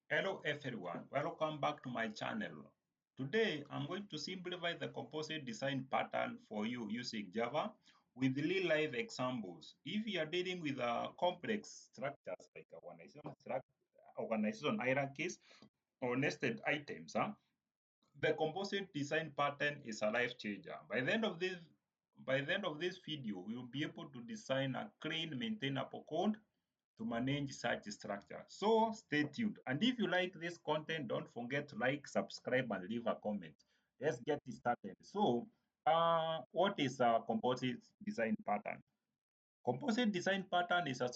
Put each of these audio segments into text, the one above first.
Hello everyone, welcome back to my channel. Today I'm going to simplify the composite design pattern for you using Java with real life examples. If you are dealing with complex structures like organization hierarchies or nested items, the composite design pattern is a life changer. By the end of this video, we will be able to design a clean, maintainable code to manage such structure. So stay tuned. And if you like this content, don't forget to like, subscribe, and leave a comment. Let's get it started. So, what is a composite design pattern? Composite design pattern is a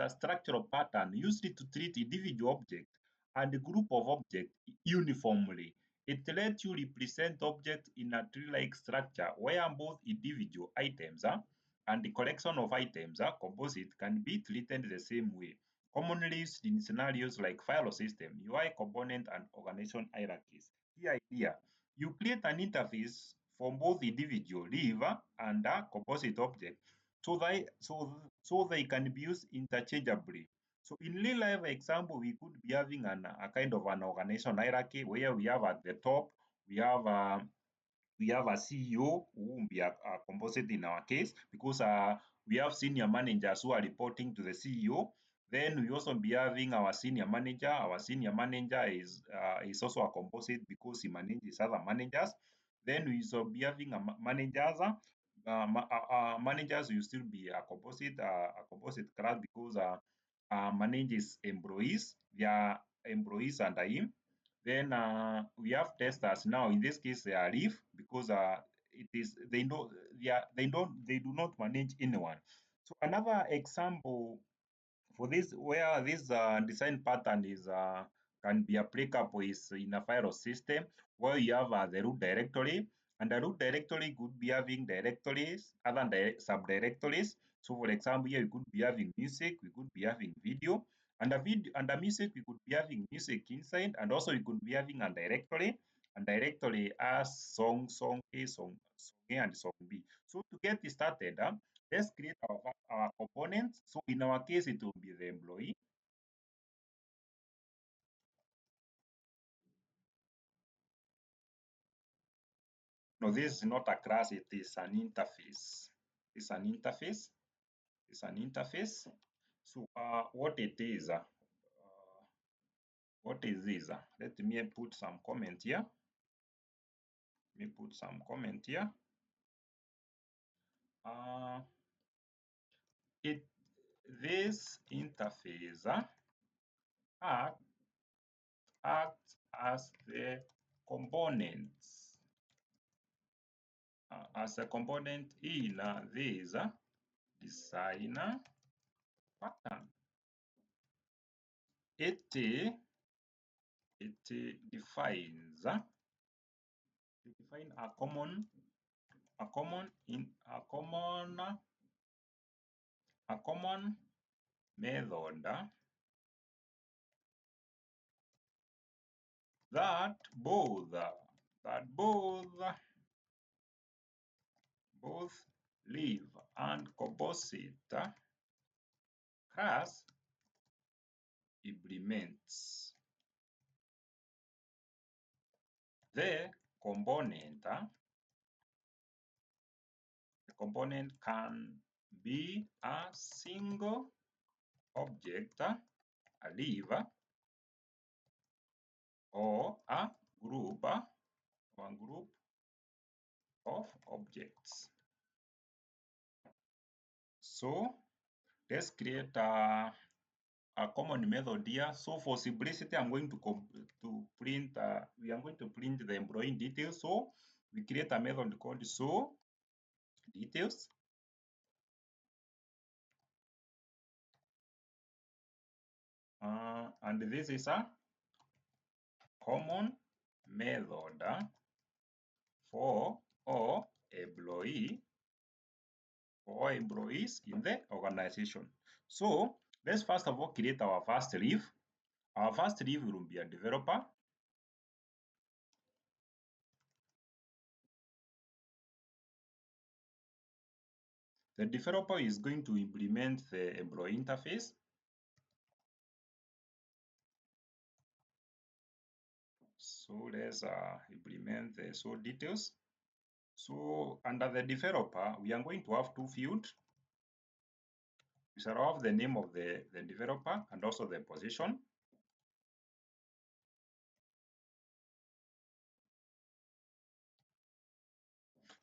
structural pattern used to treat individual object and a group of objects uniformly. It lets you represent objects in a tree-like structure where both individual items and the collection of items composite can be treated the same way. Commonly used in scenarios like file system, UI component, and organization hierarchies. The idea: you create an interface for both individual live and composite objects so they can be used interchangeably. So in real life example, we could be having a kind of an organization hierarchy where we have at the top, we have a CEO who will be a composite in our case because we have senior managers who are reporting to the CEO. Then we also be having our senior manager. Our senior manager is also a composite because he manages other managers. Then we also be having managers. Managers will still be a composite class because manages employees. Their employees under him. Then we have testers now. In this case, they are leave because it is they do not manage anyone. So another example for this where this design pattern is can be applicable is in a file system where you have the root directory, and the root directory could be having directories, other subdirectories. So for example, here we could be having music, we could be having video, and the music we could be having music inside, and also we could be having a directory. And directory as song A, song A, and song B. So to get it started, let's create our components. So in our case, it will be the employee. No, this is not a class, it is an interface. It's an interface. It's an interface. So what is this? Let me put some comment here. Let me put some comment here. Uh, it this interface act, acts as the components as a component in this designer pattern. It defines define a common in a common method that both live and composite class implements. The component can be a single object, a live, or a group, one group of objects. So let's create a common method here. So for simplicity, I'm going to print. We are going to print the employee details. So we create a method called show details. And this is a common method for all employee or employees in the organization. So let's first of all create our first leave. Our first leave will be a developer. The developer is going to implement the employee interface. So let's implement the so details. So under the developer, we are going to have two fields. We shall have the name of the developer and also the position.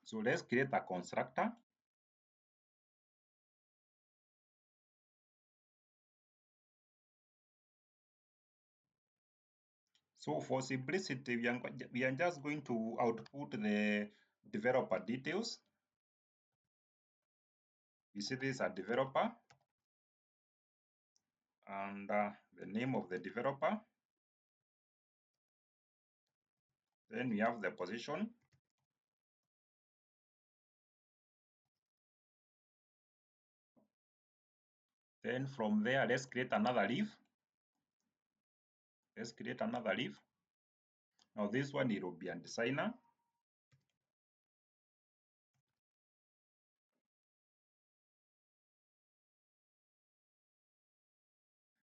So let's create a constructor. So for simplicity, we are just going to output the developer details. You see this a developer and the name of the developer. Then we have the position. Then from there, let's create another leaf. Let's create another leaf. Now this one, it will be a designer.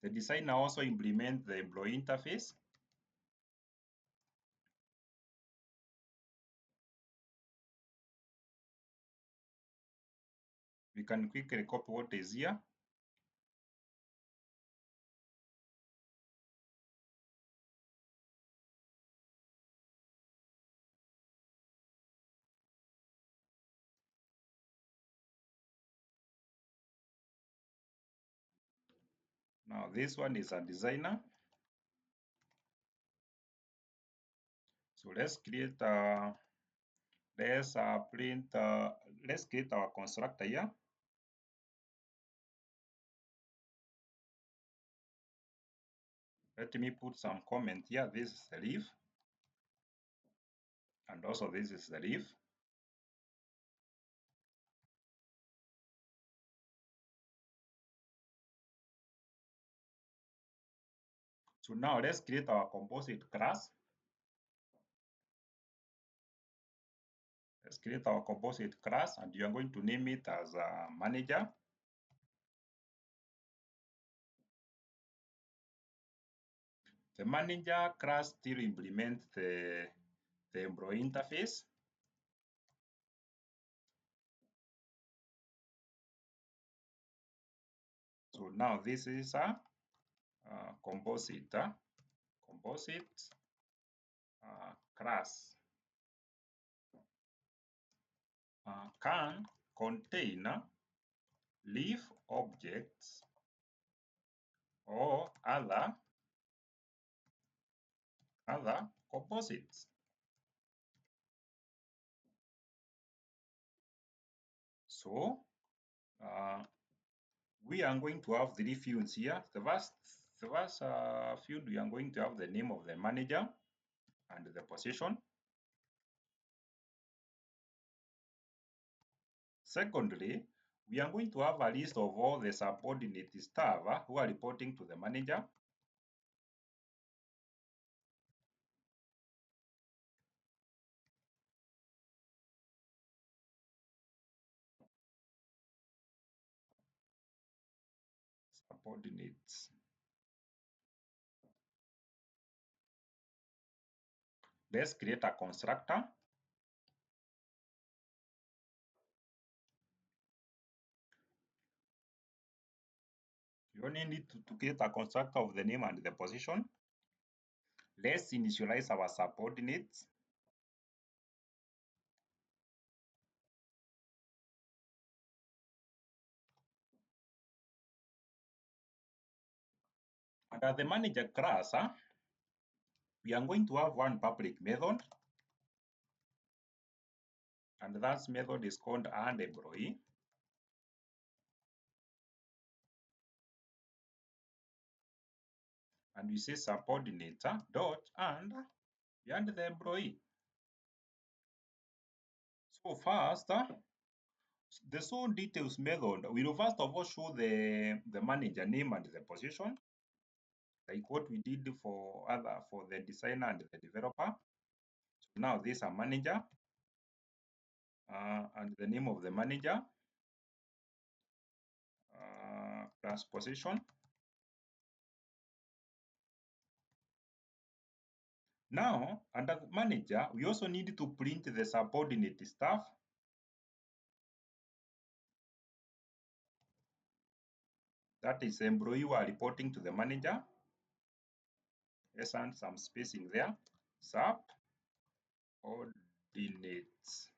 The designer also implements the employee interface. We can quickly copy what is here. Now this one is a designer. So let's create let's print let's create our constructor here. Let me put some comment here. This is the leaf, and also this is the leaf. So now let's create our composite class. Let's create our composite class, and you are going to name it as a manager. The manager class still implements the employee interface. So now this is a composite class can contain leaf objects or other composites. So we are going to have three fields here. The first field, we are going to have the name of the manager and the position. Secondly, we are going to have a list of all the subordinate staff who are reporting to the manager. Subordinates. Let's create a constructor. You only need to create a constructor of the name and the position. Let's initialize our subordinates. Under the manager class, we are going to have one public method, and that method is called addEmployee. And we say subordinate dot and the employee. So first, the show details method will first of all show the manager name and the position, like what we did for the designer and the developer. So now this is a manager and the name of the manager plus position. Now, under the manager, we also need to print the subordinate staff. That is employee who are reporting to the manager. Let's add some spacing there. Subordinates.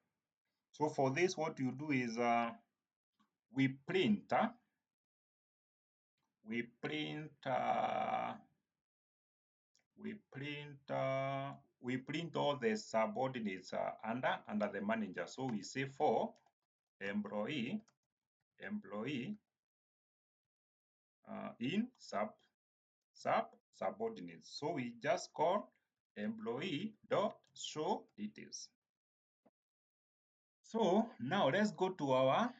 So for this, what you do is we print, we print, we print all the subordinates under the manager. So we say for employee in subordinates. So we just call employee dot show details. So now let's go to our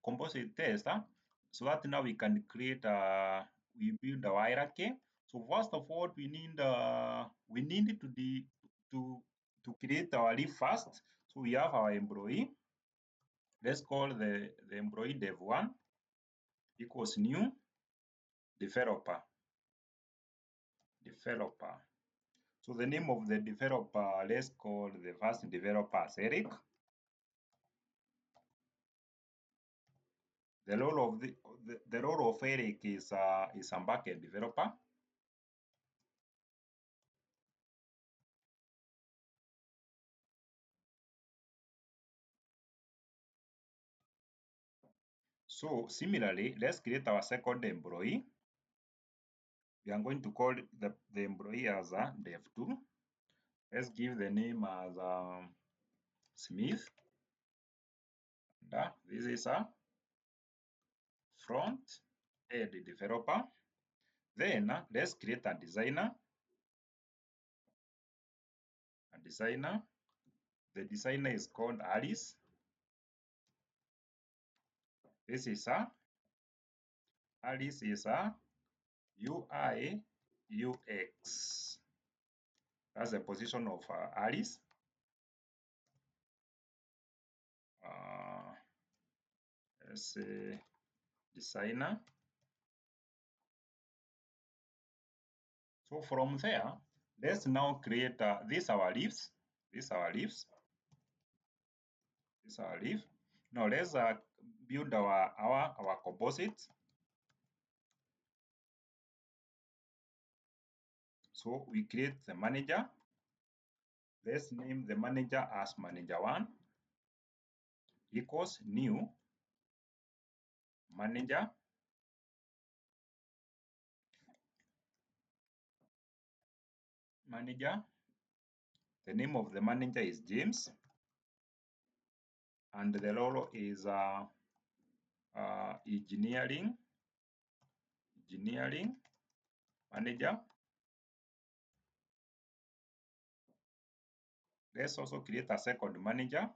composite test, so that now we can create we build our hierarchy. So first of all, we need to create our leaf first. So we have our employee. Let's call the employee dev1 equals new developer. So the name of the developer, let's call the first developer as Eric. The role of the role of Eric is a backend developer. So similarly, let's create our second employee. We are going to call the employee as a dev2. Let's give the name as Smith. And, this is a front end developer. Then let's create a designer. The designer is called Alice. This is a Alice is a UI UX. That's the position of Alice. Let's say designer. So from there, let's now create these our leaves. These are leaves. These are leaf. Now let's build our composite. So we create the manager. Let's name the manager as manager1 equals new manager. The name of the manager is James, and the role is engineering manager. Let's also create a second manager.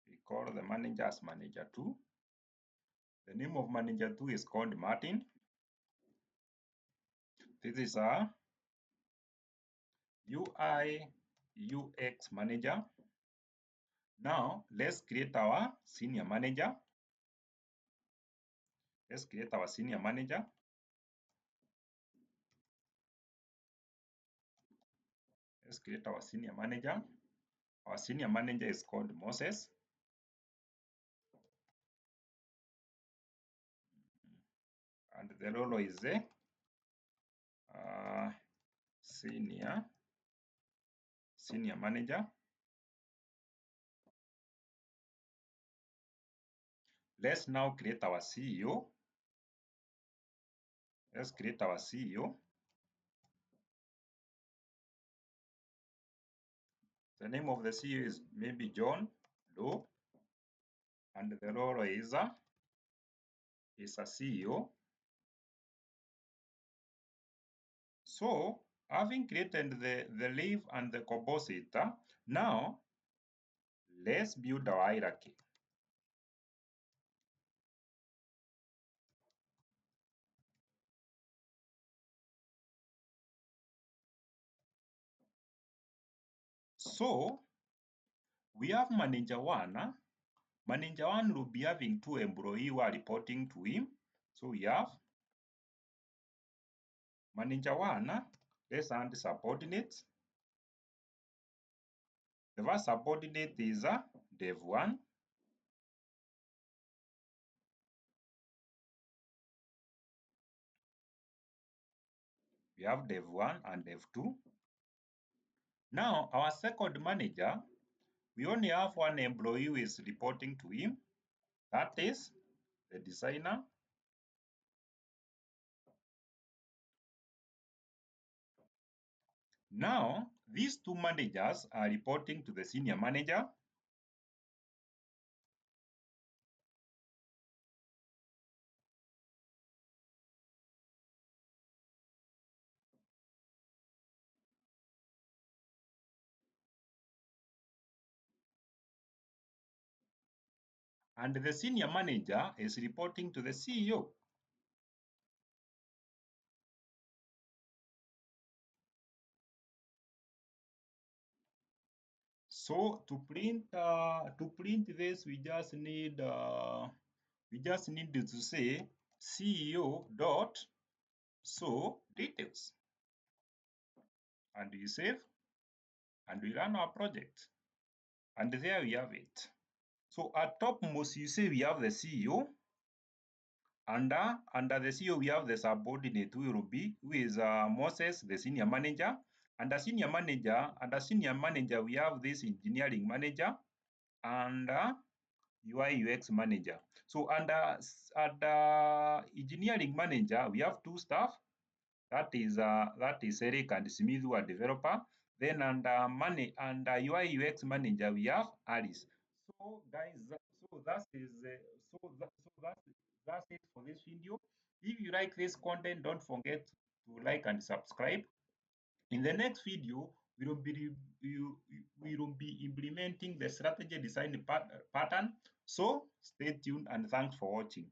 We call the manager as manager2. The name of manager2 is called Martin. This is a UI UX manager. Now let's create our senior manager. Let's create our senior manager. Let's create our senior manager. Our senior manager is called Moses. And the role is the senior manager. Let's now create our CEO. Let's create our CEO. The name of the CEO is maybe John Doe, and the role is a CEO. So having created the leaf and the composite, now let's build our hierarchy. So we have manager one. Manager one will be having two employees who are reporting to him. So we have Manager 1, let's add subordinates. The first subordinate is Dev 1. We have Dev 1 and Dev 2. Now, our second manager, we only have one employee who is reporting to him. That is the designer. Now, these two managers are reporting to the senior manager. And the senior manager is reporting to the CEO. So to print this, we just need to say CEO dot show details, and we save and we run our project, and there we have it. So at topmost, you say we have the CEO. Under the CEO, we have the subordinate who is Moses, the senior manager. Under senior manager, we have this engineering manager and UI UX manager. So under engineering manager, we have two staff. That is Eric and Smith, who are developer. Then under UI UX manager, we have Alice. So guys, so that is that's it for this video. If you like this content, don't forget to like and subscribe. In the next video, we will be implementing the strategy design pattern. So stay tuned and thanks for watching.